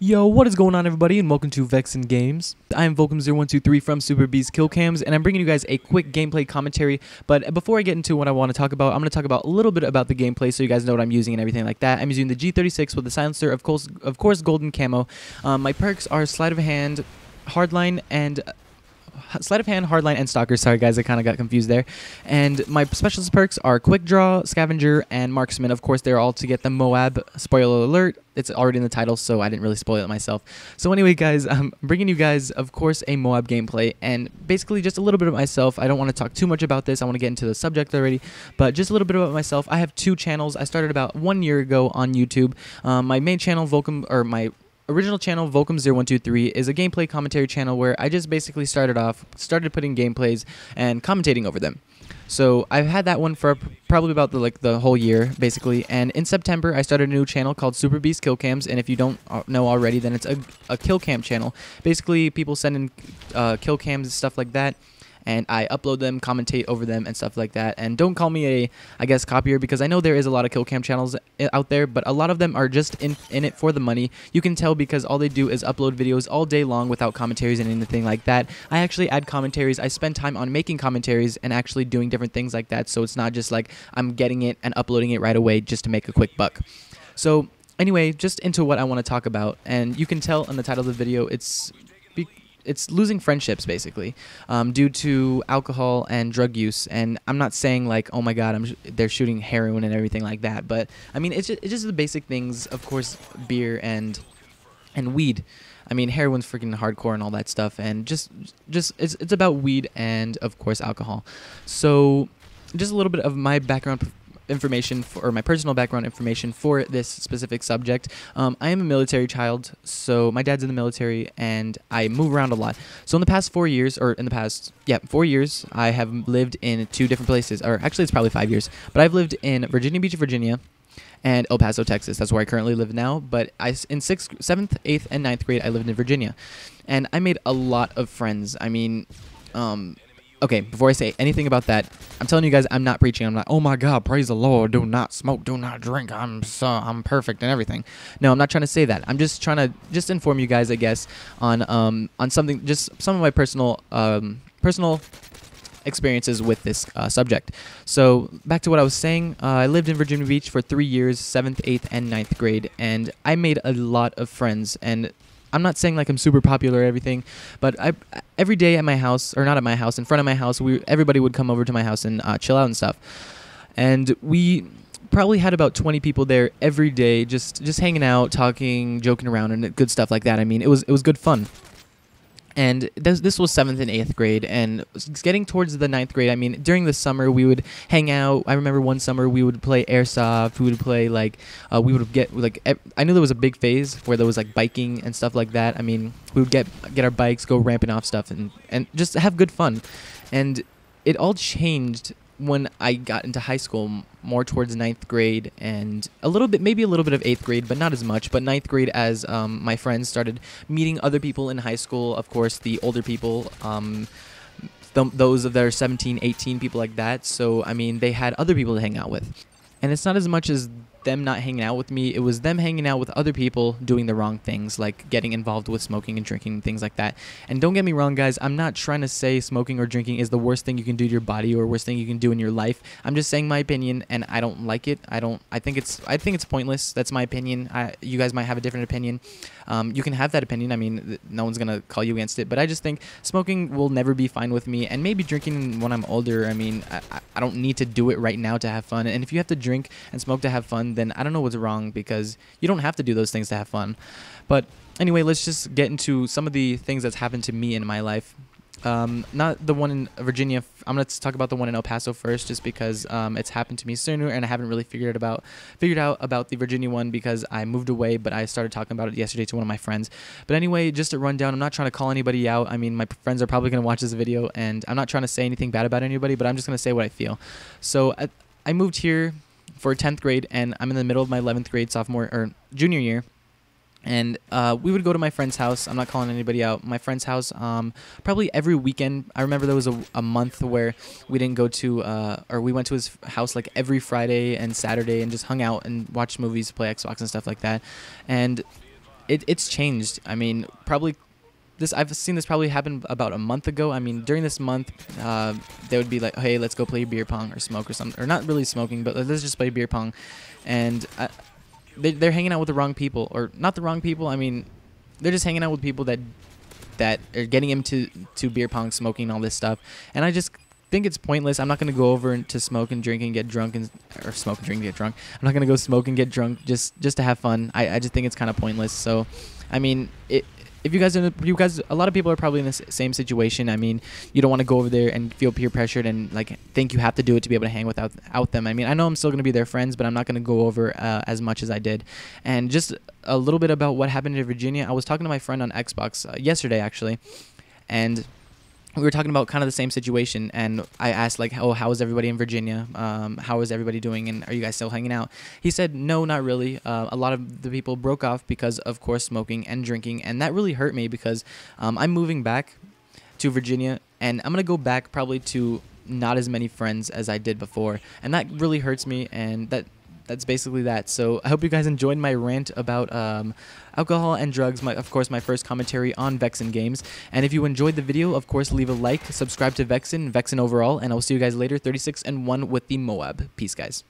Yo, what is going on, everybody, and welcome to Vexen Games. I am Volcom0123 from Super Beast Kill Cams, and I'm bringing you guys a quick gameplay commentary. But before I get into what I want to talk about, I'm going to talk about a little bit about the gameplay so you guys know what I'm using and everything like that. I'm using the G36 with the silencer, of course, golden camo. My perks are Sleight of Hand, Hardline, and Hardline, and Stalker. Sorry, guys, I kind of got confused there. And my specialist perks are Quick Draw, Scavenger, and Marksman. Of course, they're all to get the M.O.A.B. Spoiler alert. It's already in the title, so I didn't really spoil it myself. So anyway, guys, I'm bringing you guys, of course, a M.O.A.B. gameplay, and basically just a little bit of myself. I don't want to talk too much about this. I want to get into the subject already, but just a little bit about myself. I have 2 channels. I started about 1 year ago on YouTube. My main channel, my original channel, Volcom0123, is a gameplay commentary channel where I just basically started putting gameplays and commentating over them. So I've had that one for probably about the whole year, basically. And in September, I started a new channel called Super Beast Kill Cams. And if you don't know already, then it's a kill cam channel. Basically, people send in kill cams and stuff like that, and I upload them, commentate over them, and stuff like that. And don't call me I guess, copier, because I know there is a lot of kill cam channels out there, but a lot of them are just in it for the money. You can tell because all they do is upload videos all day long without commentaries and anything like that. I actually add commentaries. I spend time on making commentaries and actually doing different things like that, so it's not just like I'm getting it and uploading it right away just to make a quick buck. So anyway, just into what I want to talk about, and you can tell in the title of the video, it's losing friendships, basically, due to alcohol and drug use. And I'm not saying like, oh my god, they're shooting heroin and everything like that, but I mean, it's just the basic things. Of course, beer and weed. I mean, heroin's freaking hardcore and all that stuff, and just it's about weed and of course alcohol. So just a little bit of my background information, or my personal background information for this specific subject. I am a military child, so my dad's in the military, and I move around a lot. So in the past 4 years, or in the past, 4 years, I have lived in 2 different places, or actually it's probably 5 years, but I've lived in Virginia Beach, Virginia, and El Paso, Texas. That's where I currently live now, but in 6th, 7th, 8th, and 9th grade, I lived in Virginia, and I made a lot of friends. I mean, okay, before I say anything about that, I'm telling you guys, I'm not preaching. I'm not, oh my God, praise the Lord, do not smoke, do not drink, I'm perfect and everything. No, I'm not trying to say that. I'm just trying to inform you guys, I guess, on something, just some of my personal experiences with this subject. So back to what I was saying, I lived in Virginia Beach for 3 years, 7th, 8th, and 9th grade, and I made a lot of friends. And I'm not saying like I'm super popular or everything, but every day at my house, or not at my house, in front of my house, everybody would come over to my house and chill out and stuff. And we probably had about 20 people there every day, just hanging out, talking, joking around, and good stuff like that. I mean, it was good fun. And this was 7th and 8th grade, and getting towards the 9th grade, I mean, during the summer, we would hang out. I remember one summer we would play airsoft. We would play, we would get, I knew there was a big phase where there was, biking and stuff like that. I mean, we would get our bikes, go ramping off stuff, and just have good fun. And it all changed when I got into high school, more towards 9th grade, and maybe a little bit of 8th grade, but not as much. But 9th grade, as my friends started meeting other people in high school, of course, the older people, those of their 17, 18, people like that. So, I mean, they had other people to hang out with. And it's not as much as them not hanging out with me, it was them hanging out with other people doing the wrong things, like getting involved with smoking and drinking and things like that. And don't get me wrong, guys, I'm not trying to say smoking or drinking is the worst thing you can do to your body or worst thing you can do in your life. I'm just saying my opinion, and I don't like it. I think it's pointless. That's my opinion. You guys might have a different opinion. You can have that opinion. I mean, no one's gonna call you against it, but I just think smoking will never be fine with me, and maybe drinking when I'm older. I mean, I don't need to do it right now to have fun. And if you have to drink and smoke to have fun, then I don't know what's wrong, because you don't have to do those things to have fun. But anyway, let's just get into some of the things that's happened to me in my life. Not the one in Virginia. I'm going to talk about the one in El Paso first, just because it's happened to me sooner, and I haven't really figured out about the Virginia one because I moved away, but I started talking about it yesterday to one of my friends. But anyway, just a rundown. I'm not trying to call anybody out. I mean, my friends are probably going to watch this video, and I'm not trying to say anything bad about anybody, but I'm just going to say what I feel. So I moved here for 10th grade, and I'm in the middle of my 11th grade junior year. And we would go to my friend's house. I'm not calling anybody out. My friend's house probably every weekend. I remember there was a month where we didn't go to, or we went to his house like every Friday and Saturday and just hung out and watched movies, play Xbox and stuff like that. And it's changed. I mean, probably I've seen this probably happen about a month ago. I mean, during this month, they would be like, "Hey, let's go play beer pong or smoke or something," or not really smoking, but let's just play beer pong, and they're hanging out with the wrong people, or not the wrong people. I mean, they're just hanging out with people that are getting into beer pong, smoking, all this stuff, and I just think it's pointless. I'm not gonna go over to smoke and drink and get drunk or smoke and drink and get drunk. I'm not gonna go smoke and get drunk just to have fun. I just think it's kind of pointless. So, I mean, if you guys, a lot of people are probably in the same situation. I mean, you don't want to go over there and feel peer pressured and like think you have to do it to be able to hang without them. I mean, I know I'm still gonna be their friends, but I'm not gonna go over as much as I did. And just a little bit about what happened in Virginia. I was talking to my friend on Xbox yesterday actually, and we were talking about kind of the same situation, and I asked like, "Oh, how is everybody in Virginia? How is everybody doing? And are you guys still hanging out?" He said, "No, not really. A lot of the people broke off because, of course, smoking and drinking, and that really hurt me because I'm moving back to Virginia, and I'm gonna go back probably to not as many friends as I did before, and that really hurts me, and that's basically that." So I hope you guys enjoyed my rant about alcohol and drugs, of course my first commentary on Vexen Games. And if you enjoyed the video, of course leave a like, subscribe to Vexen overall, and I'll see you guys later. 36-1 with the M.O.A.B. Peace, guys.